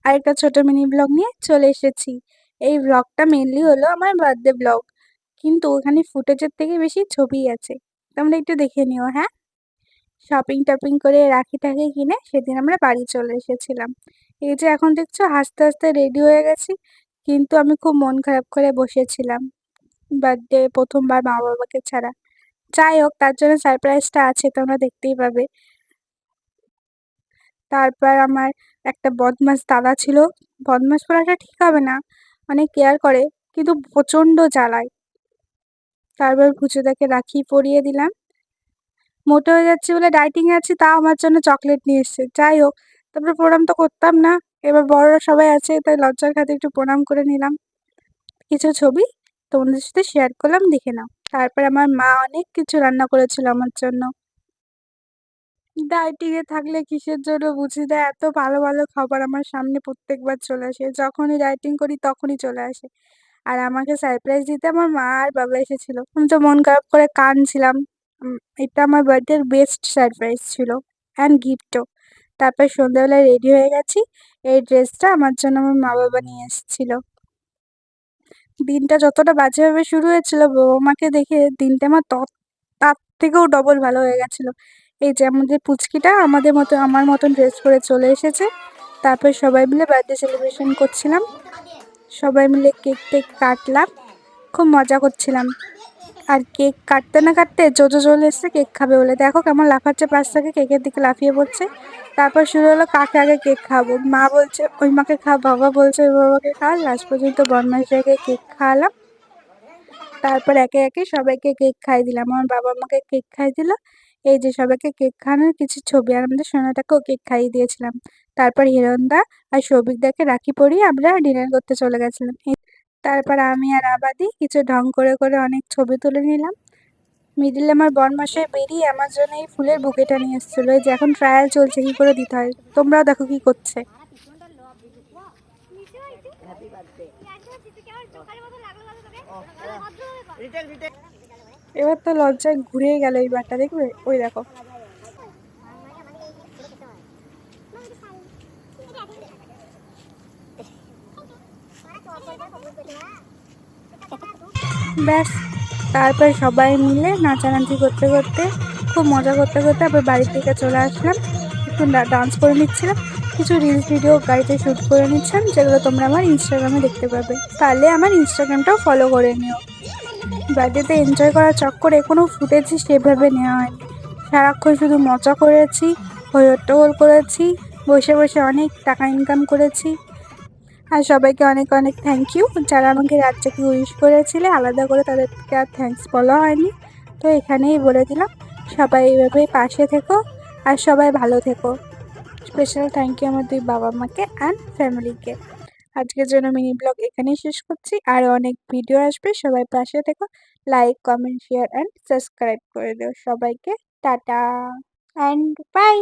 আরেকটা ছোট mini blog নিয়ে চলে এসেছি। এই ব্লগটা মেইনলি হলো আমার বার্থডে ব্লগ। কিন্তু ওখানে ফুটেজের থেকে বেশি ছবিই আছে। তোমরা একটু দেখে নিও, হ্যাঁ? শপিং-টপিং করে রাখি-টাখি কিনে সেদিন আমরা বাড়ি চলে এসেছিলাম। এই যে এখন দেখছো হাসতে, হাসতে রেডি হয়ে গেছি। কিন্তু আমি খুব মন খারাপ করে বসেছিলাম। বার্থডে ১ম বার মা-বাবাকে ছাড়া। যাই হোক তার জন্য সারপ্রাইজটা আছে তোমরা দেখতেই পাবে। তারপর আমার একটা বদমাশ দাদা ছিল। বদমাশ বলাটা ঠিক হবে না। অনেক কেয়ার করে কিন্তু প্রচন্ড জ্বালায়। তারপর পুচুদাকে রাখি পরিয়ে দিলাম। মোটা হয়ে যাচ্ছি বলে ডায়েটিং এ আছি তাও আমার জন্য চকলেট নিয়ে এসছে। যাই হোক তারপরে প্রণাম তো করতাম না। এবার বড়রা সবাই আছে তাই লজ্জার খাতিরে একটু প্রণাম করে নিলাম। কিছু ছবি তোমাদের সাথে শেয়ার করলাম দেখে নাও। তারপর আমার মা অনেক কিছু রান্না করেছিল আমার জন্য। ডায়েটিং এ থাকলে কিসের জন্য বুঝি না এত ভালো, ভালো খাবার আমার সামনে প্রত্যেকবার চলে আসে। যখনই ডায়েটিং করি তখনই চলে আসে। আর আমাকে সারপ্রাইজ দিতে আমার মা আর বাবা এসেছিল। আমি তো মন খারাপ করে কাঁদছিলাম। এটা আমার বার্থডের বেস্ট সারপ্রাইজ ছিল অ্যান্ড গিফটও। তারপর সন্ধ্যাবেলায় রেডি হয়ে গেছি। এই ড্রেসটা আমার জন্য আমার মা-বাবা নিয়ে এসেছিল। দিনটা যতটা বাজেভাবে শুরু হয়েছিল বাবা-মাকে দেখে দিনটা আমার তার থেকেও ডবল ভালো হয়ে গেছিল। এই যে আমাদের পুচকিটা আমাদের মতো আমার মতন ড্রেস পরে চলে এসেছে। তারপর সবাই মিলে বার্থডে সেলিব্রেশন করছিলাম। সবাই মিলে কেক-টেক কাটলাম। খুব মজা করছিলাম। আর কেক কাটতে না কাটতে জোজো চলে এসছে কেক খাবে বলে। দেখো কেমন লাফাচ্ছে পাশ থেকে কেকের দিকে লাফিয়ে পড়ছে। তারপর শুরু হলো কাকে আগে কেক খাওয়াবো। মা বলছে ওই মাকে খা, বাবা বলছে ওই বাবাকে খা। লাস্ট পর্যন্ত বদমাইশটাকে কেক খাওয়ালাম। তারপর একে, একে সবাইকে কেক খাইয়ে দিলাম। আমার বাবা আমাকে কেক খাইয়ে দিল। এই যে সবাইকে কেক খাওয়ানোর কিছু ছবি। আর আমাদের সোনাটাকেও কেক খাইয়ে দিয়েছিলাম। তারপর হিরণদা আর সৌভিকদাকে রাখি পরিয়ে আমরা ডিনার করতে চলে গেছিলাম। তারপর আমি আর আবাদি কিছু ঢং করে, করে অনেক ছবি তুলে নিলাম। মিডিলে আমার বরমশাই বেরিয়ে আমার জন্য এই ফুলের বুকেটা নিয়ে এসেছিল। এই যে এখন ট্রায়াল চলছে কি করে দিতে হয়। তোমরাও দেখো কি করছে। এবার তো লজ্জায় ঘুরেই গেল এই বারটা দেখবে ওই দেখো। ব্যাস তারপর সবাই মিলে নাচানাচি করতে করতে খুব মজা করতে করতে আবার বাড়ির দিকে চলে আসলাম। একটু ডান্স করে নিচ্ছিলাম। কিছু রিলস ভিডিও গাড়িতে শ্যুট করে নিচ্ছিলাম যেগুলো তোমরা আমার ইনস্টাগ্রামে দেখতে পাবে। পারলে আমার ইনস্টাগ্রামটাও ফলো করে নিও। বার্থডেতে এনজয় করার চক্করে কোনো ফুটেজই সেভাবে নেওয়া হয়নি। সারাক্ষণ শুধু মজা করেছি, হই হট্টগোল করেছি, বসে বসে অনেক টাকা ইনকাম করেছি। আর সবাইকে অনেক অনেক থ্যাংক ইউ যারা আমাকে রাত জেগে উইশ করেছিলে। আলাদা করে তাদেরকে আর থ্যাঙ্কস বলা হয়নি। তো এখানেই বলে দিলাম সবাই এইভাবেই পাশে থেকো আর সবাই ভালো থেকো। স্পেশাল থ্যাংক ইউ আমার ২ বাবা-মাকে অ্যান্ড ফ্যামিলিকে। আজকের জন্য মিনি ব্লগ এখানেই শেষ করছি। আরও অনেক ভিডিও আসবে। সবাই পাশে থেকো। Like, comment, share and subscribe করে দিও সবাইকে। Tata and by.